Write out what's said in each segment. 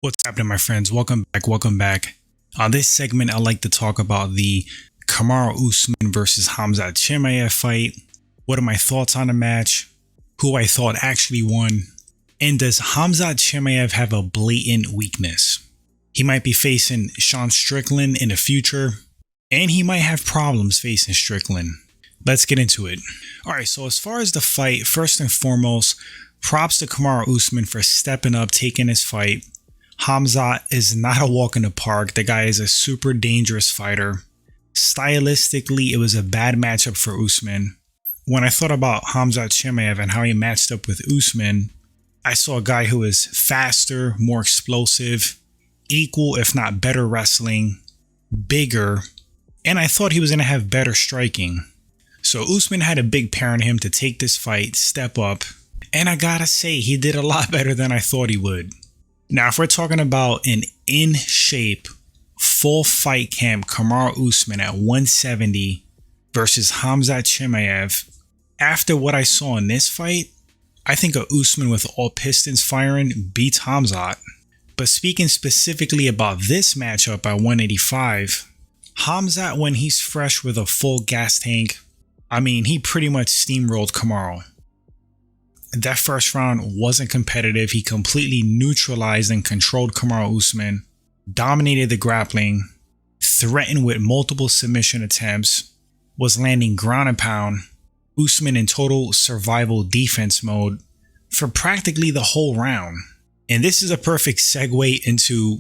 What's happening, my friends? Welcome back. Welcome back. On this segment, I'd like to talk about the Kamaru Usman versus Khamzat Chimaev fight. What are my thoughts on the match? Who I thought actually won? And does Khamzat Chimaev have a blatant weakness? He might be facing Sean Strickland in the future, and he might have problems facing Strickland. Let's get into it. Alright, so as far as the fight, first and foremost, props to Kamaru Usman for stepping up, taking his fight. Khamzat is not a walk in the park. The guy is a super dangerous fighter. Stylistically, it was a bad matchup for Usman. When I thought about Khamzat Chimaev and how he matched up with Usman, I saw a guy who is faster, more explosive, equal if not better wrestling, bigger, and I thought he was going to have better striking. So Usman had a big pair on him to take this fight, step up, and I gotta say, he did a lot better than I thought he would. Now, if we're talking about an in-shape, full fight camp Kamaru Usman at 170 versus Khamzat Chimaev, after what I saw in this fight, I think a Usman with all pistons firing beats Khamzat. But speaking specifically about this matchup at 185, Khamzat, when he's fresh with a full gas tank, he pretty much steamrolled Kamaru. That first round wasn't competitive. He completely neutralized and controlled Kamaru Usman, dominated the grappling, threatened with multiple submission attempts, was landing ground and pound, Usman in total survival defense mode for practically the whole round. And this is a perfect segue into,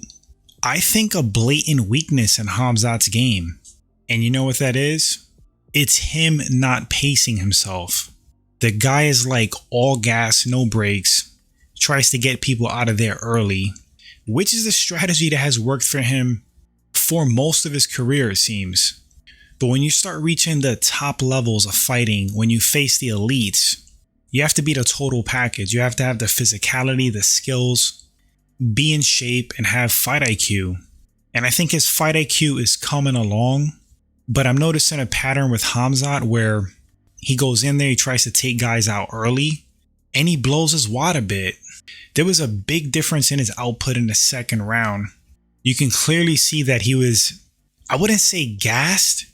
I think, a blatant weakness in Khamzat's game. And you know what that is? It's him not pacing himself. The guy is like all gas, no brakes, tries to get people out of there early, which is a strategy that has worked for him for most of his career, it seems. But when you start reaching the top levels of fighting, when you face the elites, you have to be the total package. You have to have the physicality, the skills, be in shape, and have fight IQ. And I think his fight IQ is coming along, but I'm noticing a pattern with Khamzat where he goes in there, he tries to take guys out early, and he blows his wad a bit. There was a big difference in his output in the second round. You can clearly see that he was, I wouldn't say gassed,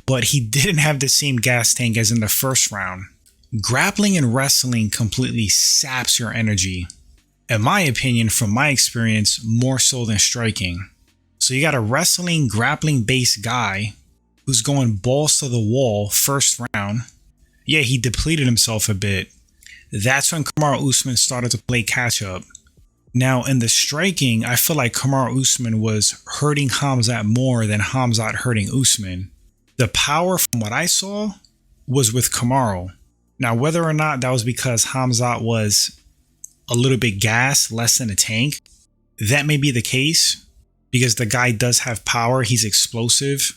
but he didn't have the same gas tank as in the first round. Grappling and wrestling completely saps your energy. In my opinion, from my experience, more so than striking. So you got a wrestling, grappling based guy who's going balls to the wall first round. Yeah, he depleted himself a bit. That's when Kamaru Usman started to play catch up. Now, in the striking, I feel like Kamaru Usman was hurting Khamzat more than Khamzat hurting Usman. The power, from what I saw, was with Kamaru. Now, whether or not that was because Khamzat was a little bit gassed, less than a tank, that may be the case, because the guy does have power, he's explosive.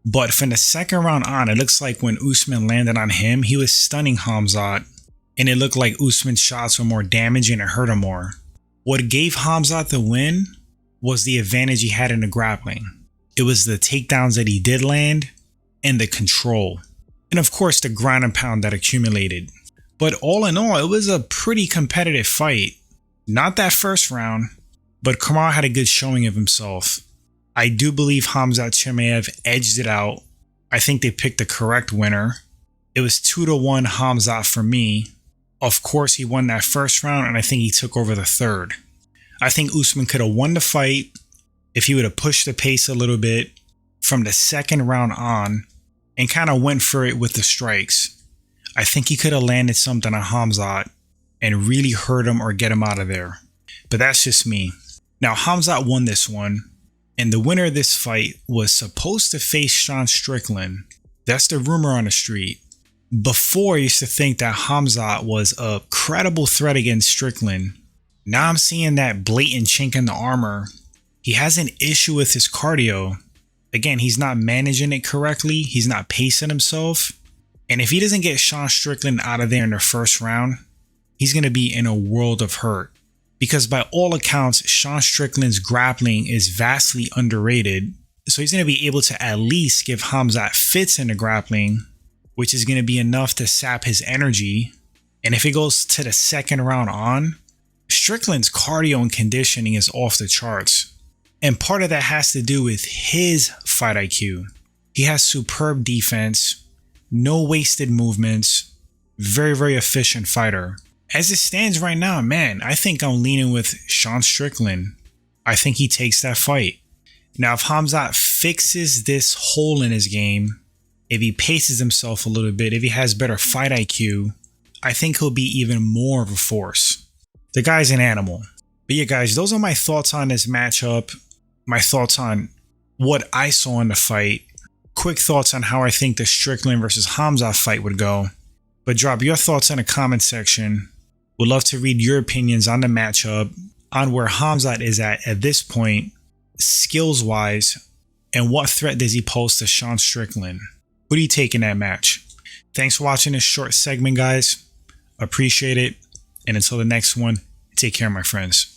But from the second round on, it looks like when Usman landed on him, he was stunning Khamzat, and it looked like Usman's shots were more damaging and hurt him more. What gave Khamzat the win was the advantage he had in the grappling. It was the takedowns that he did land and the control. And of course, the ground and pound that accumulated. But all in all, it was a pretty competitive fight. Not that first round, but Kamaru had a good showing of himself. I do believe Khamzat Chimaev edged it out. I think they picked the correct winner. It was 2-1 Khamzat for me. Of course, he won that first round, and I think he took over the third. I think Usman could have won the fight if he would have pushed the pace a little bit from the second round on and kind of went for it with the strikes. I think he could have landed something on Khamzat and really hurt him or get him out of there. But that's just me. Now, Khamzat won this one. And the winner of this fight was supposed to face Sean Strickland. That's the rumor on the street. Before, I used to think that Khamzat was a credible threat against Strickland. Now I'm seeing that blatant chink in the armor. He has an issue with his cardio. Again, he's not managing it correctly. He's not pacing himself. And if he doesn't get Sean Strickland out of there in the first round, he's going to be in a world of hurt. Because by all accounts, Sean Strickland's grappling is vastly underrated. So he's going to be able to at least give Khamzat fits in the grappling, which is going to be enough to sap his energy. And if it goes to the second round on, Strickland's cardio and conditioning is off the charts. And part of that has to do with his fight IQ. He has superb defense, no wasted movements, very, very efficient fighter. As it stands right now, man, I think I'm leaning with Sean Strickland. I think he takes that fight. Now, if Khamzat fixes this hole in his game, if he paces himself a little bit, if he has better fight IQ, I think he'll be even more of a force. The guy's an animal. But yeah, guys, those are my thoughts on this matchup. My thoughts on what I saw in the fight. Quick thoughts on how I think the Strickland versus Khamzat fight would go. But drop your thoughts in the comment section. Would love to read your opinions on the matchup, on where Khamzat is at this point, skills-wise, and what threat does he pose to Sean Strickland. Who do you take in that match? Thanks for watching this short segment, guys. Appreciate it. And until the next one, take care, my friends.